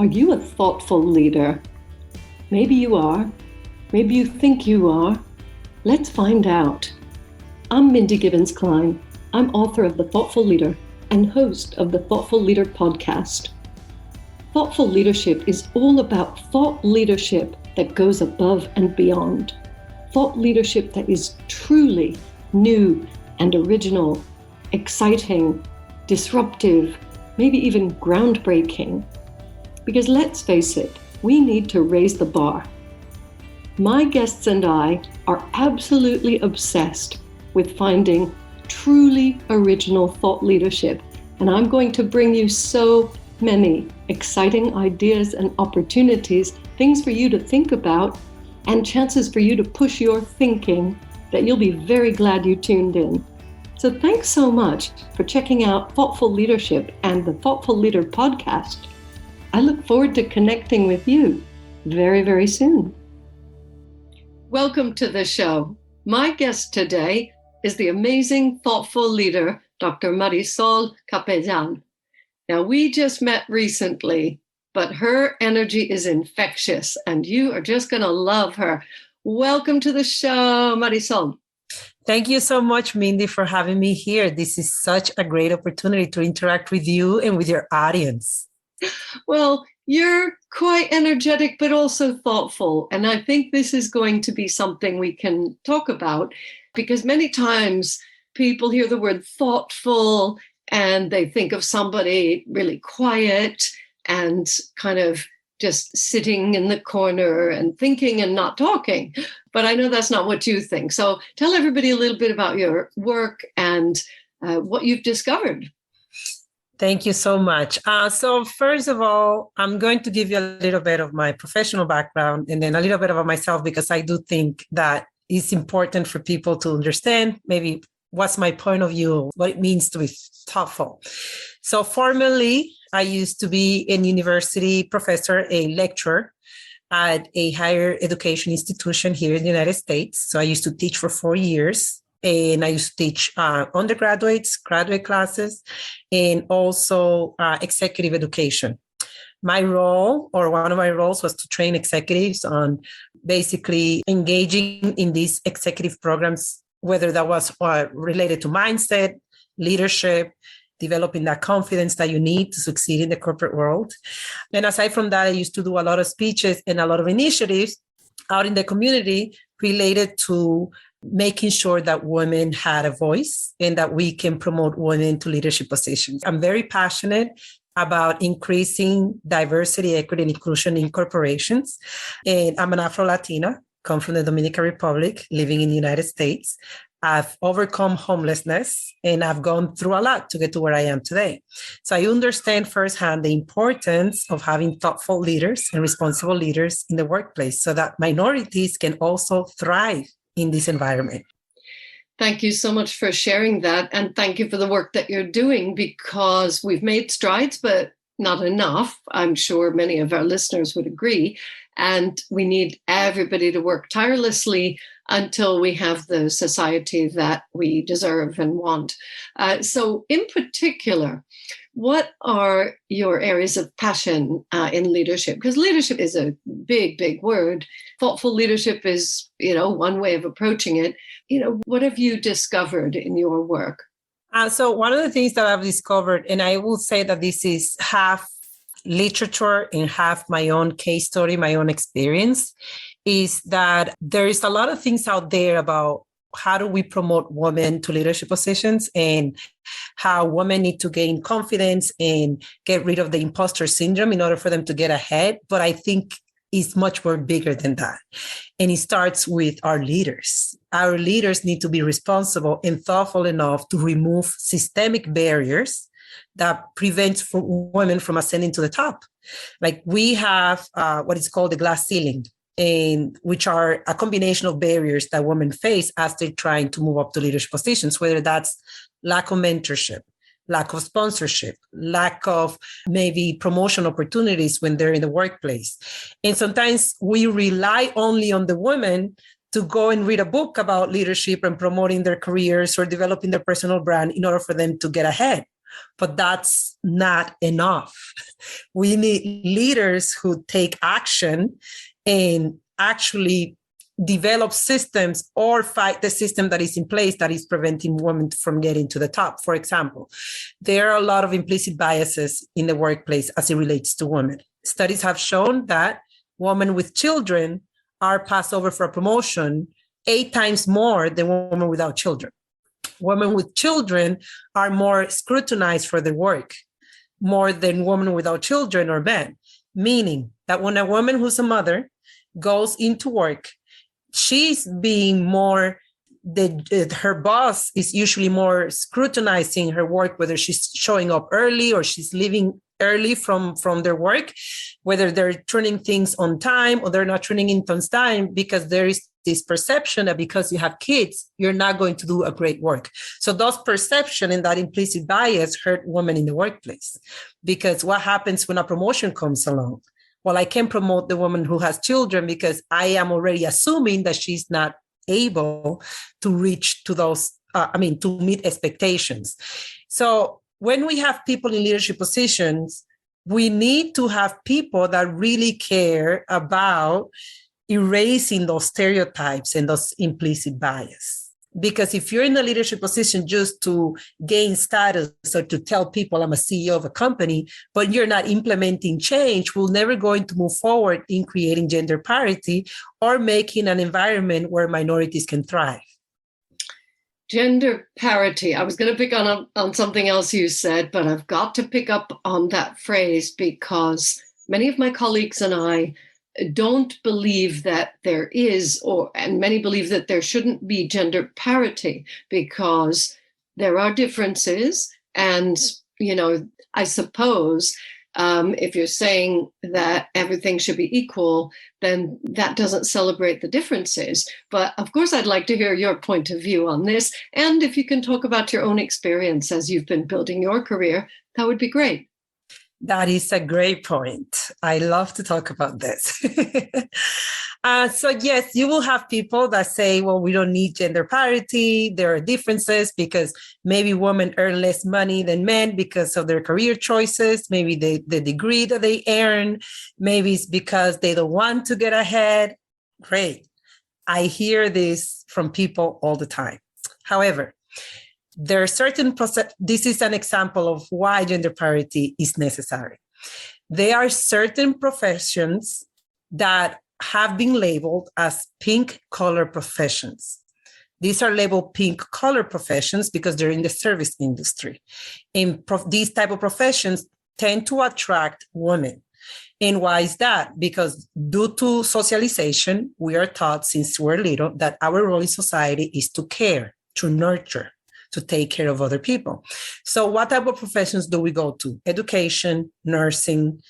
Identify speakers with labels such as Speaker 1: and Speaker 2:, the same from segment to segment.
Speaker 1: Are you a thoughtful leader? Maybe you are. Maybe you think you are. Let's find out. I'm Mindy Gibbins-Klein. I'm author of The Thoughtful Leader and host of the Thoughtful Leader podcast. Thoughtful leadership is all about thought leadership that goes above and beyond. Thought leadership that is truly new and original, exciting, disruptive, maybe even groundbreaking. Because let's face it, we need to raise the bar. My guests and I are absolutely obsessed with finding truly original thought leadership, and I'm going to bring you so many exciting ideas and opportunities, things for you to think about, and chances for you to push your thinking that you'll be very glad you tuned in. So thanks so much for checking out Thoughtful Leadership and the Thoughtful Leader podcast. I look forward to connecting with you very, very soon. Welcome to the show. My guest today is the amazing thoughtful leader, Dr. Marisol Capellan. Now, we just met recently, but her energy is infectious and you are just going to love her. Welcome to the show, Marisol.
Speaker 2: Thank you so much, Mindy, for having me here. This is such a great opportunity to interact with you and with your audience.
Speaker 1: Well, you're quite energetic, but also thoughtful. And I think this is going to be something we can talk about because many times people hear the word thoughtful and they think of somebody really quiet and kind of just sitting in the corner and thinking and not talking. But I know that's not what you think. So tell everybody a little bit about your work and what you've discovered.
Speaker 2: Thank you so much. So first of all, I'm going to give you a little bit of my professional background and then a little bit about myself, because I do think that it's important for people to understand maybe what's my point of view, what it means to be thoughtful. So formerly, I used to be a university professor, a lecturer at a higher education institution here in the United States. So I used to teach for 4 years. And I used to teach undergraduates, graduate classes, and also executive education. My role, or one of my roles, was to train executives on basically engaging in these executive programs, whether that was related to mindset, leadership, developing that confidence that you need to succeed in the corporate world. And aside from that, I used to do a lot of speeches and a lot of initiatives out in the community related to making sure that women had a voice and that we can promote women to leadership positions. I'm very passionate about increasing diversity, equity, and inclusion in corporations. And I'm an Afro-Latina, come from the Dominican Republic, living in the United States. I've overcome homelessness and I've gone through a lot to get to where I am today. So I understand firsthand the importance of having thoughtful leaders and responsible leaders in the workplace so that minorities can also thrive in this environment.
Speaker 1: Thank you so much for sharing that. And thank you for the work that you're doing, because we've made strides, but not enough. I'm sure many of our listeners would agree. And we need everybody to work tirelessly until we have the society that we deserve and want. So in particular, what are your areas of passion in leadership? Because leadership is a big, big word. Thoughtful leadership is, one way of approaching it. What have you discovered in your work?
Speaker 2: So one of the things that I've discovered, and I will say that this is half literature and half my own case story, my own experience, is that there is a lot of things out there about how do we promote women to leadership positions and how women need to gain confidence and get rid of the imposter syndrome in order for them to get ahead. But I think it's much more bigger than that. And it starts with our leaders. Our leaders need to be responsible and thoughtful enough to remove systemic barriers that prevents women from ascending to the top. Like we have what is called the glass ceiling, and which are a combination of barriers that women face as they're trying to move up to leadership positions, whether that's lack of mentorship, lack of sponsorship, lack of maybe promotion opportunities when they're in the workplace. And sometimes we rely only on the women to go and read a book about leadership and promoting their careers or developing their personal brand in order for them to get ahead. but that's not enough. We need leaders who take action and actually develop systems or fight the system that is in place that is preventing women from getting to the top. For example, there are a lot of implicit biases in the workplace as it relates to women. Studies have shown that women with children are passed over for a promotion 8 times more than women without children. Women with children are more scrutinized for their work, more than women without children or men, meaning that when a woman who's a mother goes into work, she's being more, her boss is usually more scrutinizing her work, whether she's showing up early or she's leaving early from their work, whether they're turning things on time or they're not turning it on time, because there is this perception that because you have kids, you're not going to do a great work. So those perception and that implicit bias hurt women in the workplace, because what happens when a promotion comes along? Well, I can promote the woman who has children because I am already assuming that she's not able to reach to those, to meet expectations. So when we have people in leadership positions, we need to have people that really care about erasing those stereotypes and those implicit bias. Because if you're in a leadership position just to gain status or to tell people I'm a CEO of a company, but you're not implementing change, we're never going to move forward in creating gender parity or making an environment where minorities can thrive.
Speaker 1: Gender parity. I was going to pick on something else you said, but I've got to pick up on that phrase because many of my colleagues and I don't believe that there is, and many believe that there shouldn't be gender parity because there are differences. And, I suppose if you're saying that everything should be equal, then that doesn't celebrate the differences. But of course, I'd like to hear your point of view on this. And if you can talk about your own experience as you've been building your career, that would be great.
Speaker 2: That is a great point. I love to talk about this. So yes, you will have people that say, well, we don't need gender parity. There are differences because maybe women earn less money than men because of their career choices. Maybe the degree that they earn. Maybe it's because they don't want to get ahead. Great. I hear this from people all the time. However, there are certain this is an example of why gender parity is necessary. There are certain professions that have been labeled as pink collar professions. These are labeled pink collar professions because they're in the service industry. And these type of professions tend to attract women. And why is that? Because due to socialization, we are taught since we're little that our role in society is to care, to nurture, to take care of other people. So what type of professions do we go to? Education, nursing,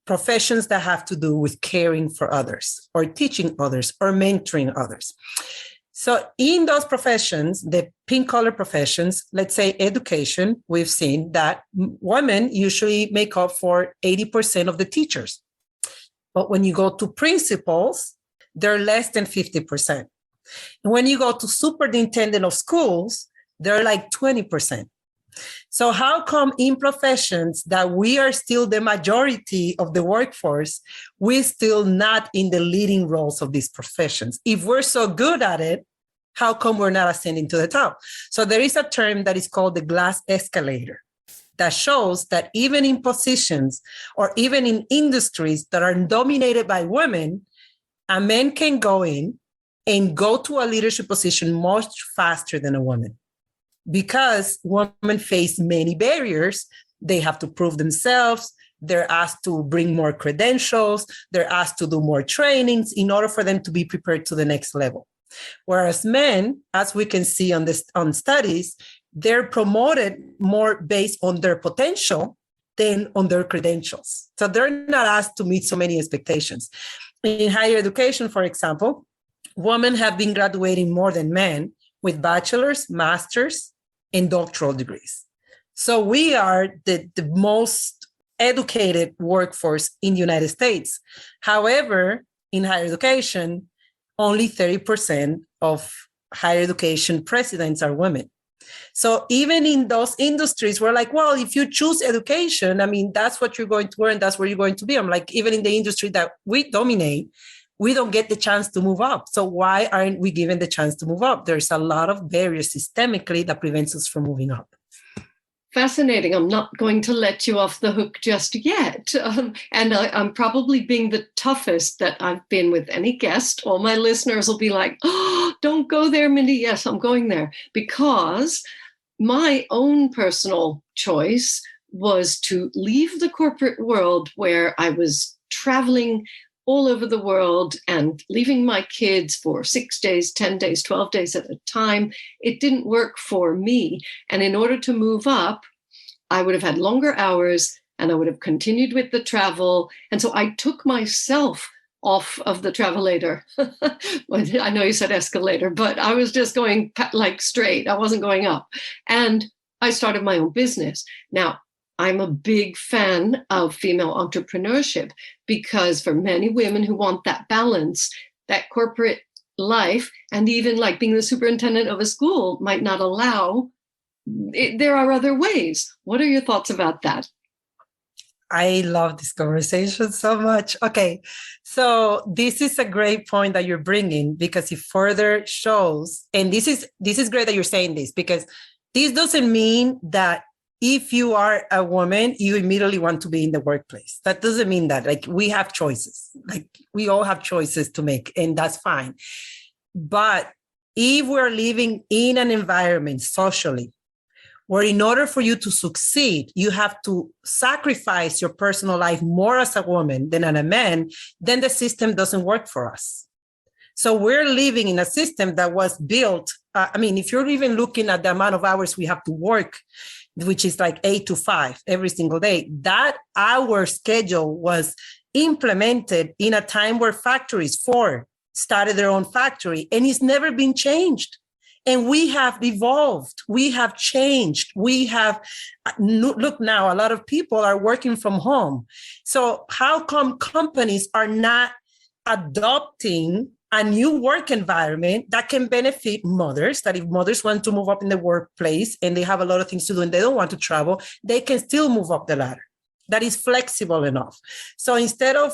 Speaker 2: professions that have to do with caring for others or teaching others or mentoring others. So in those professions, the pink collar professions, let's say education, we've seen that women usually make up for 80% of the teachers. But when you go to principals, they're less than 50%. And when you go to superintendent of schools, they're like 20%. So how come in professions that we are still the majority of the workforce, we're still not in the leading roles of these professions? If we're so good at it, how come we're not ascending to the top? So there is a term that is called the Glass Escalator that shows that even in positions or even in industries that are dominated by women, a man can go in and go to a leadership position much faster than a woman. Because women face many barriers, they have to prove themselves, they're asked to bring more credentials, they're asked to do more trainings in order for them to be prepared to the next level. Whereas men, as we can see on studies, they're promoted more based on their potential than on their credentials. So they're not asked to meet so many expectations. In higher education, for example, women have been graduating more than men with bachelor's, master's, and doctoral degrees. So we are the most educated workforce in the United States. However, in higher education, only 30% of higher education presidents are women. So even in those industries, we're like, well, if you choose education, I mean, that's what you're going to learn. That's where you're going to be. I'm like, even in the industry that we dominate, we don't get the chance to move up. So why aren't we given the chance to move up? There's a lot of barriers systemically that prevents us from moving up.
Speaker 1: Fascinating. I'm not going to let you off the hook just yet. And I'm probably being the toughest that I've been with any guest. All my listeners will be like, oh, don't go there, Mindy. Yes, I'm going there. Because my own personal choice was to leave the corporate world where I was traveling all over the world and leaving my kids for 6 days, 10 days, 12 days at a time. It didn't work for me. And in order to move up, I would have had longer hours and I would have continued with the travel. And so I took myself off of the travelator. I know you said escalator, but I was just going like straight. I wasn't going up. And I started my own business. Now, I'm a big fan of female entrepreneurship because for many women who want that balance, that corporate life and even like being the superintendent of a school might not allow, there are other ways. What are your thoughts about that?
Speaker 2: I love this conversation so much. Okay, so this is a great point that you're bringing because it further shows, and this is great that you're saying this because this doesn't mean that if you are a woman, you immediately want to be in the workplace. That doesn't mean that. Like we have choices. Like we all have choices to make, and that's fine. But if we're living in an environment socially where in order for you to succeed, you have to sacrifice your personal life more as a woman than as a man, then the system doesn't work for us. So we're living in a system that was built. If you're even looking at the amount of hours we have to work, which is like 8 to 5 every single day, that hour schedule was implemented in a time where factories, Ford, started their own factory, and it's never been changed. And we have evolved. We have changed. We have, look now, a lot of people are working from home. So how come companies are not adopting a new work environment that can benefit mothers, that if mothers want to move up in the workplace and they have a lot of things to do and they don't want to travel, they can still move up the ladder. That is flexible enough. So instead of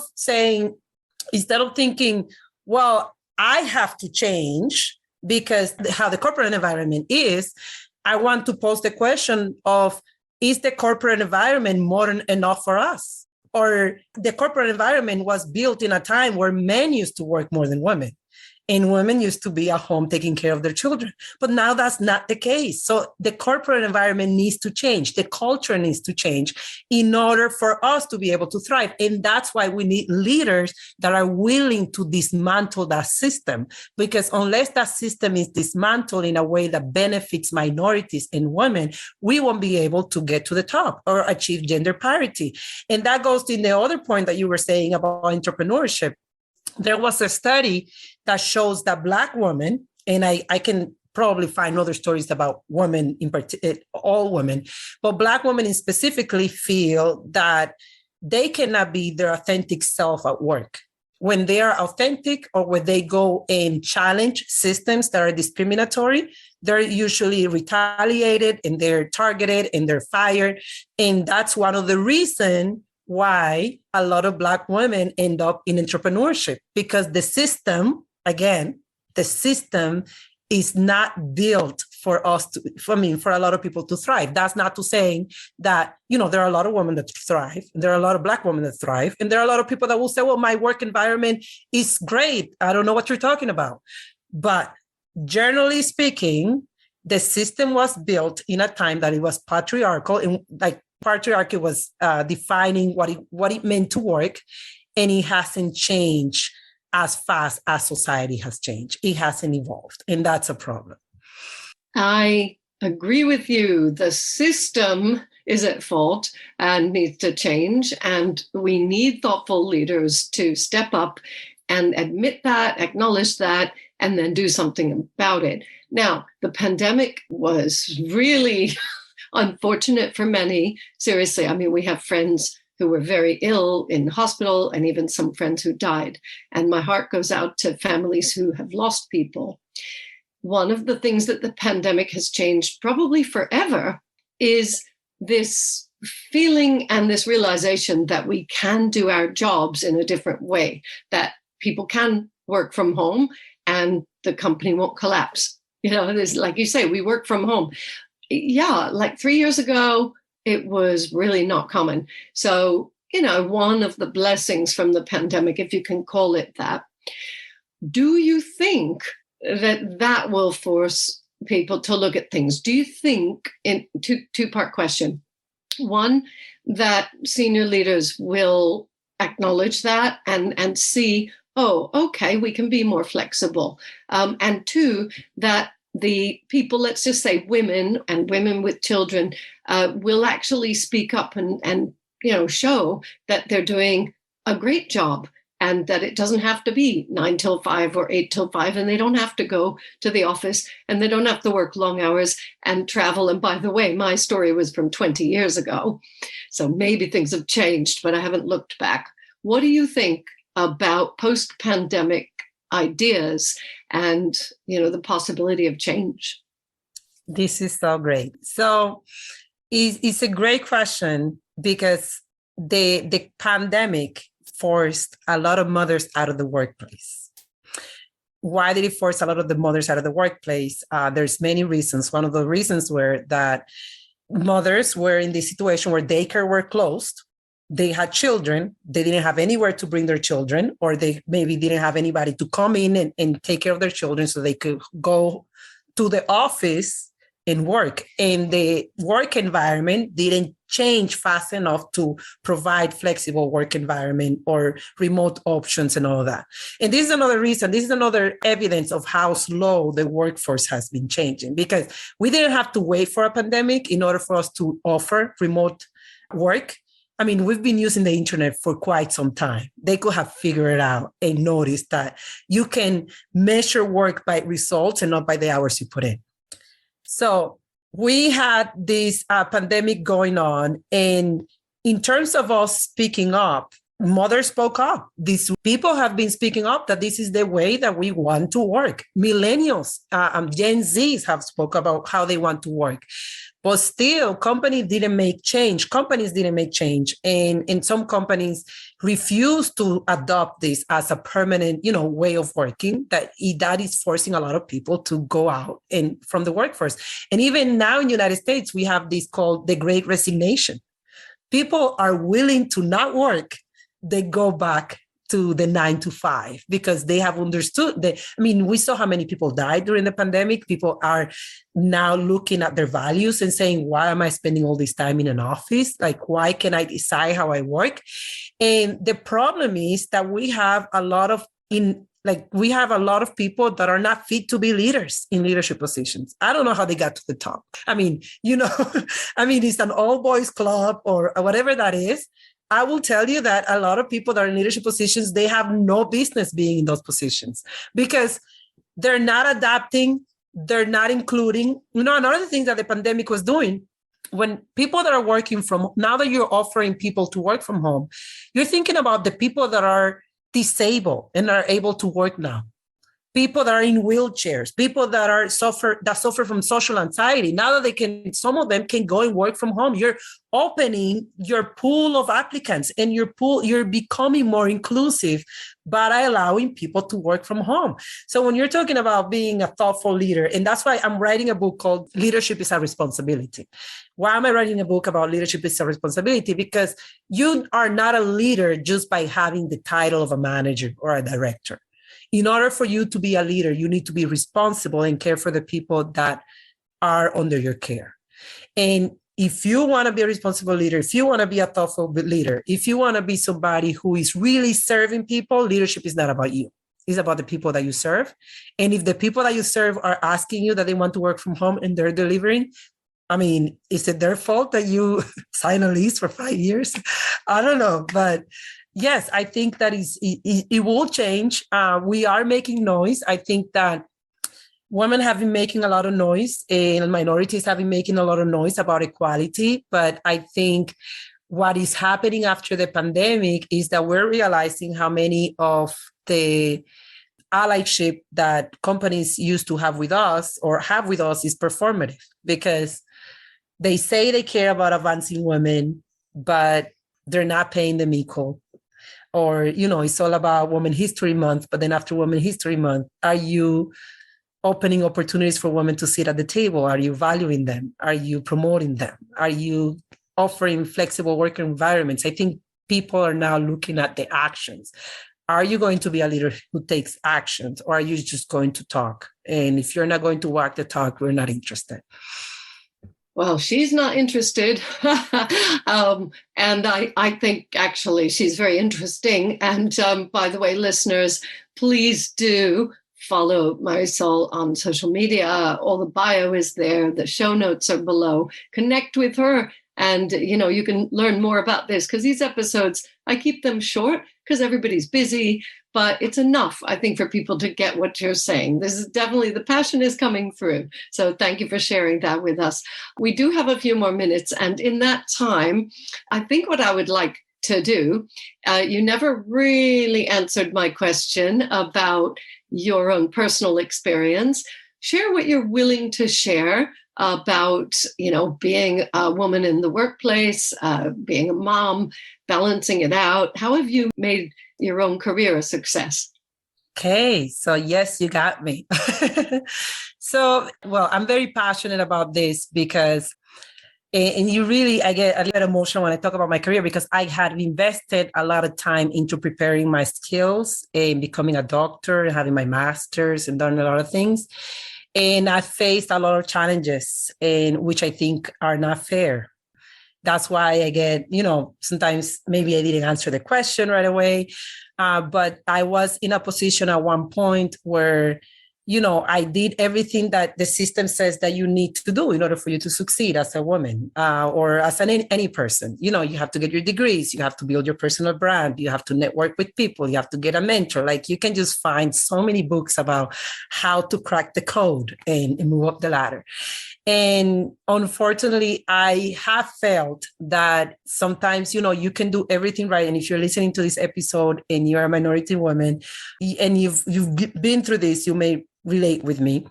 Speaker 2: thinking, well, I have to change because how the corporate environment is, I want to pose the question of, is the corporate environment modern enough for us? Or the corporate environment was built in a time where men used to work more than women. And women used to be at home taking care of their children. But now that's not the case. So the corporate environment needs to change. The culture needs to change in order for us to be able to thrive. And that's why we need leaders that are willing to dismantle that system. Because unless that system is dismantled in a way that benefits minorities and women, we won't be able to get to the top or achieve gender parity. And that goes to the other point that you were saying about entrepreneurship. There was a study that shows that Black women, and I can probably find other stories about women in particular, all women, but Black women specifically feel that they cannot be their authentic self at work. When they are authentic or when they go and challenge systems that are discriminatory, they're usually retaliated and they're targeted and they're fired. And that's one of the reasons why a lot of Black women end up in entrepreneurship, because the system is not built for us to, for a lot of people to thrive. That's not to say that, there are a lot of women that thrive, and there are a lot of Black women that thrive, and there are a lot of people that will say, well, my work environment is great. I don't know what you're talking about. But generally speaking, the system was built in a time that it was patriarchal, and patriarchy was defining what it meant to work, and it hasn't changed as fast as society has changed. It hasn't evolved, and that's a problem.
Speaker 1: I agree with you. The system is at fault and needs to change, and we need thoughtful leaders to step up and admit that, acknowledge that, and then do something about it. Now, the pandemic was really unfortunate for many. Seriously, we have friends who were very ill in hospital and even some friends who died. And my heart goes out to families who have lost people. one of the things that the pandemic has changed probably forever is this feeling and this realization that we can do our jobs in a different way, that people can work from home and the company won't collapse. There's, like you say, we work from home. Yeah, like 3 years ago, it was really not common. So, one of the blessings from the pandemic, if you can call it that, do you think that will force people to look at things? Do you think, in two-part question, one, that senior leaders will acknowledge that and see, oh, okay, we can be more flexible. And two, that the people, let's just say women and women with children, will actually speak up and show that they're doing a great job and that it doesn't have to be 9 till 5 or 8 till 5, and they don't have to go to the office and they don't have to work long hours and travel. And by the way, my story was from 20 years ago. So maybe things have changed, but I haven't looked back. What do you think about post-pandemic ideas and, the possibility of change?
Speaker 2: This is so great. So it's a great question because the pandemic forced a lot of mothers out of the workplace. Why did it force a lot of the mothers out of the workplace? There's many reasons. One of the reasons were that mothers were in this situation where daycare were closed. They had children. They didn't have anywhere to bring their children, or they maybe didn't have anybody to come in and take care of their children so they could go to the office and work. And the work environment didn't change fast enough to provide flexible work environment or remote options and all that. And this is another reason, this is another evidence of how slow the workforce has been changing, because we didn't have to wait for a pandemic in order for us to offer remote work. I mean, we've been using the internet for quite some time. They could have figured it out and noticed that you can measure work by results and not by the hours you put in. So we had this pandemic going on, and in terms of us speaking up, mothers spoke up. These people have been speaking up that this is the way that we want to work. Millennials, Gen Zs have spoke about how they want to work. But still, companies didn't make change. And some companies refuse to adopt this as a permanent, way of working, that is forcing a lot of people to go out and from the workforce. And even now in the United States, we have this called the Great Resignation. People are willing to not work. They go back to the 9 to 5 because they have understood that. I mean, we saw how many people died during the pandemic. People are now looking at their values and saying, why am I spending all this time in an office? Like, why can I decide how I work? And the problem is that we have a lot of people that are not fit to be leaders in leadership positions. I don't know how they got to the top. I mean, it's an all boys club or whatever that is. I will tell you that a lot of people that are in leadership positions, they have no business being in those positions because they're not adapting, they're not including. Another thing that the pandemic was doing, when people that are working from, now that you're offering people to work from home, you're thinking about the people that are disabled and are able to work now. People that are in wheelchairs, people that suffer from social anxiety. Now that some of them can go and work from home. You're opening your pool of applicants and you're becoming more inclusive by allowing people to work from home. So when you're talking about being a thoughtful leader, and that's why I'm writing a book called Leadership is a Responsibility. Why am I writing a book about leadership is a responsibility? Because you are not a leader just by having the title of a manager or a director. In order for you to be a leader, you need to be responsible and care for the people that are under your care. And if you want to be a responsible leader, if you want to be a thoughtful leader, if you want to be somebody who is really serving people, leadership is not about you. It's about the people that you serve. And if the people that you serve are asking you that they want to work from home and they're delivering, I mean, is it their fault that you sign a lease for 5 years? I don't know, but yes, I think that it will change. We are making noise. I think that women have been making a lot of noise and minorities have been making a lot of noise about equality. But I think what is happening after the pandemic is that we're realizing how many of the allyship that companies used to have with us or have with us is performative, because they say they care about advancing women, but they're not paying them equal. Or, it's all about Women History Month, but then after Women History Month, are you opening opportunities for women to sit at the table? Are you valuing them? Are you promoting them? Are you offering flexible work environments? I think people are now looking at the actions. Are you going to be a leader who takes actions, or are you just going to talk? And if you're not going to walk the talk, we're not interested.
Speaker 1: Well, she's not interested. And I think actually she's very interesting. And by the way, listeners, please do follow Marisol on social media. All the bio is there. The show notes are below. Connect with her. And, you can learn more about this, because these episodes, I keep them short because everybody's busy, but it's enough, I think, for people to get what you're saying. This is definitely, the passion is coming through. So thank you for sharing that with us. We do have a few more minutes. And in that time, I think what I would like to do, you never really answered my question about your own personal experience. Share what you're willing to share about, being a woman in the workplace, being a mom, balancing it out. How have you made your own career a success?
Speaker 2: Okay, so yes, you got me. So, I'm very passionate about this because, and I get a little emotional when I talk about my career, because I had invested a lot of time into preparing my skills and becoming a doctor and having my master's and done a lot of things. And I faced a lot of challenges, which I think are not fair. That's why I get, sometimes maybe I didn't answer the question right away. But I was in a position at one point where, I did everything that the system says that you need to do in order for you to succeed as a woman or as any person. You have to get your degrees, you have to build your personal brand, you have to network with people, you have to get a mentor. Like, you can just find so many books about how to crack the code and move up the ladder. And unfortunately, I have felt that sometimes, you can do everything right. And if you're listening to this episode and you're a minority woman and you've been through this, you may relate with me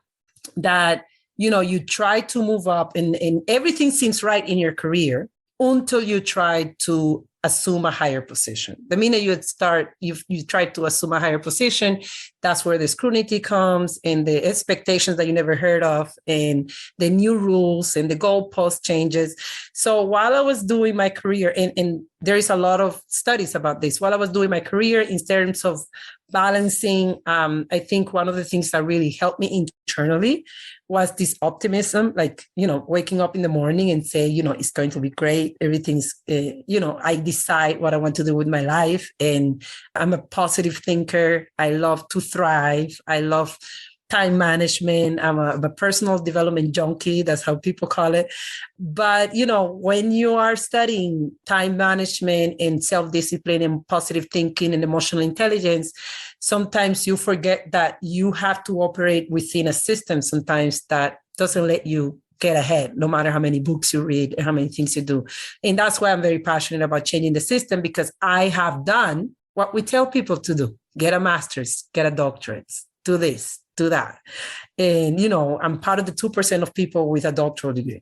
Speaker 2: that, you try to move up and everything seems right in your career until you try to assume a higher position. The minute you try to assume a higher position, that's where the scrutiny comes and the expectations that you never heard of and the new rules and the goalpost changes. So while I was doing my career, and there is a lot of studies about this, while I was doing my career in terms of balancing, I think one of the things that really helped me internally was this optimism, like, waking up in the morning and say, it's going to be great. Everything's, I decide what I want to do with my life. And I'm a positive thinker. I love to thrive. I love time management. I'm a personal development junkie. That's how people call it. But, when you are studying time management and self-discipline and positive thinking and emotional intelligence, sometimes you forget that you have to operate within a system sometimes that doesn't let you get ahead, no matter how many books you read and how many things you do. And that's why I'm very passionate about changing the system, because I have done what we tell people to do: get a master's, get a doctorate, do this, do that. And, I'm part of the 2% of people with a doctoral degree.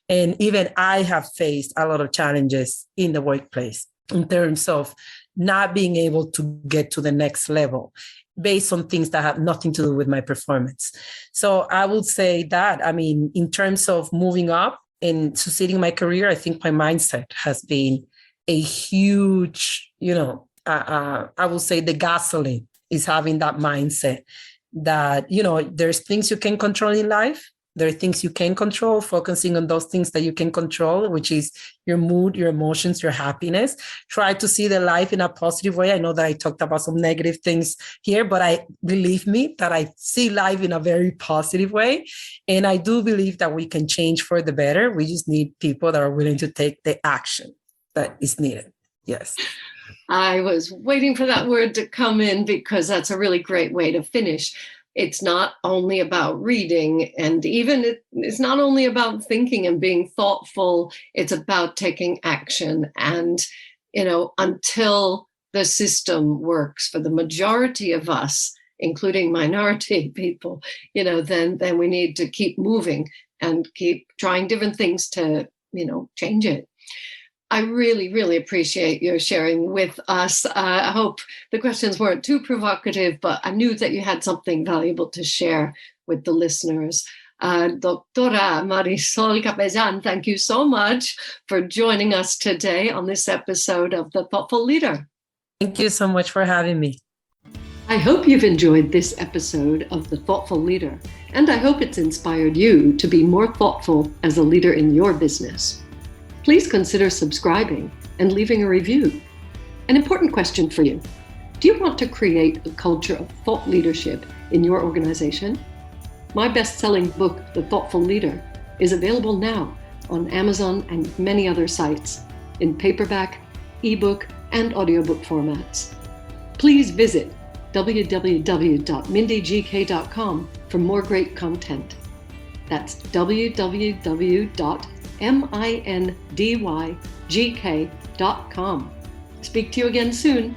Speaker 2: And even I have faced a lot of challenges in the workplace in terms of not being able to get to the next level based on things that have nothing to do with my performance. So I would say that, in terms of moving up and succeeding in my career, I think my mindset has been a huge, I would say the gasoline is having that mindset that, there's things you can control in life. There are things you can control, focusing on those things that you can control, which is your mood, your emotions, your happiness. Try to see the life in a positive way. I know that I talked about some negative things here, but believe me that I see life in a very positive way. And I do believe that we can change for the better. We just need people that are willing to take the action that is needed. Yes.
Speaker 1: I was waiting for that word to come in, because that's a really great way to finish. It's not only about reading, and it's not only about thinking and being thoughtful. It's about taking action. And, until the system works for the majority of us, including minority people, then we need to keep moving and keep trying different things to, change it. I really, really appreciate your sharing with us. I hope the questions weren't too provocative, but I knew that you had something valuable to share with the listeners. Doctora Marisol Capellan, thank you so much for joining us today on this episode of The Thoughtful Leader.
Speaker 2: Thank you so much for having me.
Speaker 1: I hope you've enjoyed this episode of The Thoughtful Leader, and I hope it's inspired you to be more thoughtful as a leader in your business. Please consider subscribing and leaving a review. An important question for you. Do you want to create a culture of thought leadership in your organization? My best-selling book, The Thoughtful Leader, is available now on Amazon and many other sites in paperback, ebook, and audiobook formats. Please visit www.mindygk.com for more great content. That's www.mindygk.com. Speak to you again soon.